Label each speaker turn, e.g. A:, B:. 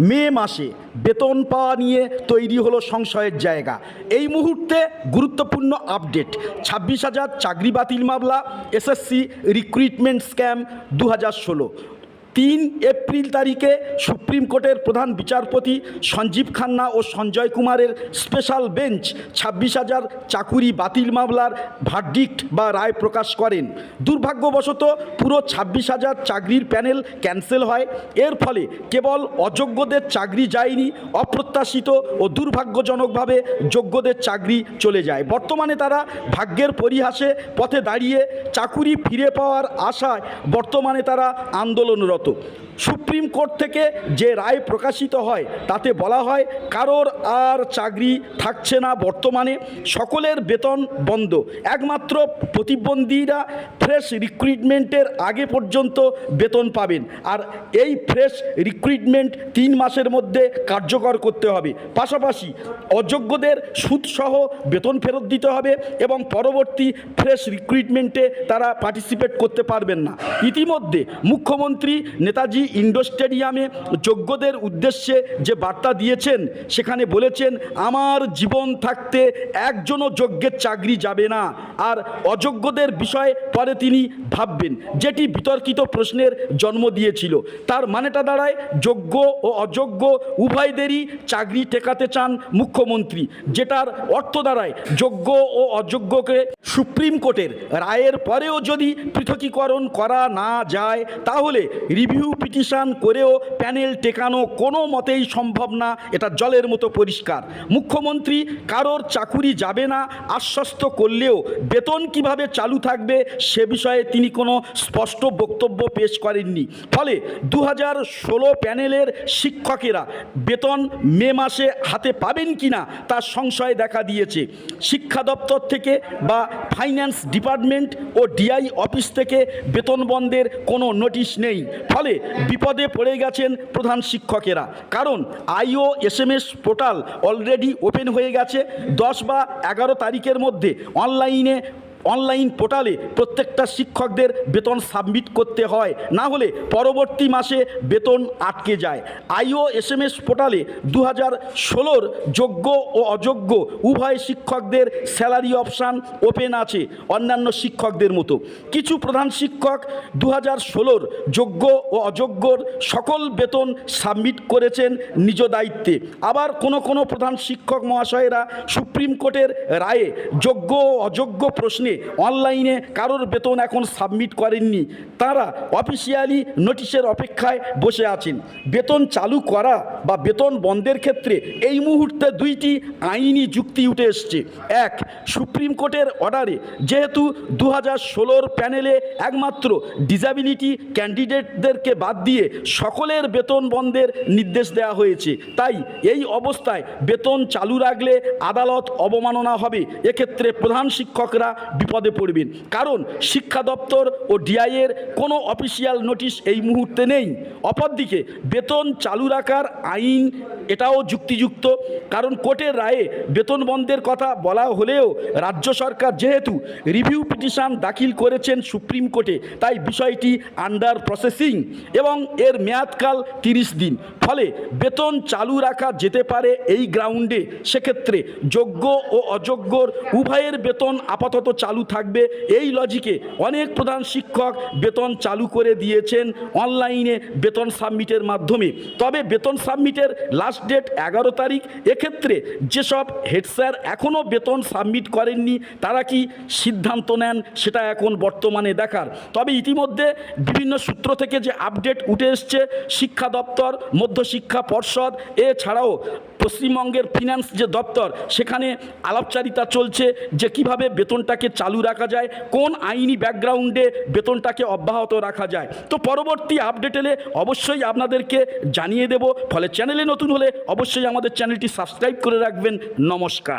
A: মে মাসে বেতন পাওয়া নিয়ে তৈরি হলো সংশয়ের জায়গা। এই মুহূর্তে গুরুত্বপূর্ণ আপডেট, 26,000 চাকরি বাতিল মামলা, এসএসসি রিক্রুটমেন্ট স্ক্যাম 2016। 3 এপ্রিল তারিখে সুপ্রিম কোর্টের প্রধান বিচারপতি সঞ্জীব খান্না ও সঞ্জয় কুমারের স্পেশাল বেঞ্চ 26,000 চাকুরি বাতিল মামলার ভার্ডিক্ট বা রায় প্রকাশ করেন। দুর্ভাগ্যবশত পুরো 26,000 চাকরির প্যানেল ক্যান্সেল হয়। এর ফলে কেবল অযোগ্যদের চাকরি যায়নি, অপ্রত্যাশিত ও দুর্ভাগ্যজনকভাবে যোগ্যদের চাকরি চলে যায়। বর্তমানে তারা ভাগ্যের পরিহাসে পথে দাঁড়িয়ে চাকুরি ফিরে পাওয়ার আশায় বর্তমানে তারা আন্দোলনরত। সুপ্রিম কোর্ট থেকে যে রায় প্রকাশিত হয় তাতে বলা হয় কারোর আর চাকরি থাকছে না, বর্তমানে সকলের বেতন বন্ধ, একমাত্র প্রতিবন্ধীরা ফ্রেশ রিক্রুটমেন্টের আগে পর্যন্ত বেতন পাবেন। আর এই ফ্রেশ রিক্রুটমেন্ট 3 মাসের মধ্যে কার্যকর করতে হবে। পাশাপাশি অযোগ্যদের সুদসহ বেতন ফেরত দিতে হবে এবং পরবর্তী ফ্রেশ রিক্রুটমেন্টে তারা পার্টিসিপেট করতে পারবেন না। ইতিমধ্যে মুখ্যমন্ত্রী নেতাজি ইন্ডোর স্টেডিয়ামে যোগ্যদের উদ্দেশ্যে যে বার্তা দিয়েছেন সেখানে বলেছেন, আমার জীবন থাকতে একজনও যোগ্যের চাকরি যাবে না, আর অযোগ্যদের বিষয়ে পরে তিনি ভাববেন, যেটি বিতর্কিত প্রশ্নের জন্ম দিয়েছিল। তার মানেটা দাঁড়ায় যোগ্য ও অযোগ্য উভয়দেরই চাকরি টেকাতে চান মুখ্যমন্ত্রী, যেটার অর্থ দাঁড়ায় যোগ্য ও অযোগ্যকে সুপ্রিম কোর্টের রায়ের পরেও যদি পৃথকীকরণ করা না যায় তাহলে রিভিউ পিটিশন করেও প্যানেল টেকানো কোনো মতেই সম্ভব না। এটা জলের মতো পরিষ্কার। মুখ্যমন্ত্রী কারোর চাকুরি যাবে না আশ্বস্ত করলেও বেতন কিভাবে চালু থাকবে সে বিষয়ে তিনি কোনো স্পষ্ট বক্তব্য পেশ করেননি। ফলে 2016 প্যানেলের শিক্ষকেরা বেতন মে মাসে হাতে পাবেন কিনা তার সংশয় দেখা দিয়েছে। শিক্ষা দপ্তর থেকে বা ফাইন্যান্স ডিপার্টমেন্ট ও ডিআই অফিস থেকে বেতন বন্ধের কোনো নোটিশ নেই। ফলে বিপদে পড়ে গেছেন প্রধান শিক্ষকেরা, কারণ IOSMS পোর্টাল অলরেডি ওপেন হয়ে গেছে। 10 বা 11 তারিখের মধ্যে অনলাইন পোর্টালে প্রত্যেকটা শিক্ষকদের বেতন সাবমিট করতে হয়, না হলে পরবর্তী মাসে বেতন আটকে যায়। IOSMS পোর্টালে 2016 যোগ্য ও অযোগ্য উভয় শিক্ষকদের স্যালারি অপশান ওপেন আছে অন্যান্য শিক্ষকদের মতো। কিছু প্রধান শিক্ষক 2016 যোগ্য ও অযোগ্যর সকল বেতন সাবমিট করেছেন নিজ দায়িত্বে। আবার কোনো প্রধান শিক্ষক মহাশয়েরা সুপ্রিম কোর্টের রায়ে যোগ্য ও অযোগ্য প্রশ্নে অনলাইনে কারোর বেতন এখন সাবমিট করেননি, তারা অফিসিয়ালি নোটিশের অপেক্ষায় বসে আছেন। বেতন চালু করা বা বেতন বন্ধের ক্ষেত্রে এই মুহূর্তে 2টি আইনি যুক্তি উঠে এসছে। এক, সুপ্রিম কোর্টের অর্ডারে যেহেতু 2016 প্যানেলে একমাত্র ডিসএবিলিটি ক্যান্ডিডেটদেরকে বাদ দিয়ে সকলের বেতন বন্ধের নির্দেশ দেওয়া হয়েছে, তাই এই অবস্থায় বেতন চালু রাখলে আদালত অবমাননা হবে। এক্ষেত্রে প্রধান শিক্ষকরা বিপদে পড়বেন, কারণ শিক্ষা দপ্তর ও ডিআইয়ের কোনো অফিসিয়াল নোটিশ এই মুহূর্তে নেই। অপরদিকে বেতন চালু রাখার আইন এটাও যুক্তিযুক্ত, কারণ কোর্টের রায়ে বেতন বন্ধের কথা বলা হলেও রাজ্য সরকার যেহেতু রিভিউ পিটিশন দাখিল করেছেন সুপ্রিম কোর্টে, তাই বিষয়টি আন্ডার প্রসেসিং এবং এর মেয়াদকাল 30 দিন। ফলে বেতন চালু রাখা যেতে পারে এই গ্রাউন্ডে। সেক্ষেত্রে যোগ্য ও অযোগ্যর উভয়ের বেতন আপাতত চালু থাকবে। এই লজিকে অনেক প্রধান শিক্ষক বেতন চালু করে দিয়েছেন অনলাইনে বেতন সাবমিটের মাধ্যমে। তবে বেতন সাবমিটের লাস্ট ডেট 11 তারিখ। এক্ষেত্রে যেসব হেড স্যার এখনও বেতন সাবমিট করেননি তারা কি সিদ্ধান্ত নেন সেটা এখন বর্তমানে দেখার। তবে ইতিমধ্যে বিভিন্ন সূত্র থেকে যে আপডেট উঠে এসছে, শিক্ষা দপ্তর, মধ্যশিক্ষা পর্ষদ এছাড়াও পশ্চিমবঙ্গের ফিনান্স যে দপ্তর সেখানে আলাপচারিতা চলছে যে কিভাবে বেতনটাকে চালু রাখা যায়, কোন আইনি ব্যাকগ্রাউন্ডে বেতনটাকে অব্যাহত রাখা যায়। তো পরবর্তী আপডেট এলে অবশ্যই আপনাদেরকে জানিয়ে দেব। ফলে চ্যানেলে নতুন হলে অবশ্যই আমাদের চ্যানেলটি সাবস্ক্রাইব করে রাখবেন। নমস্কার।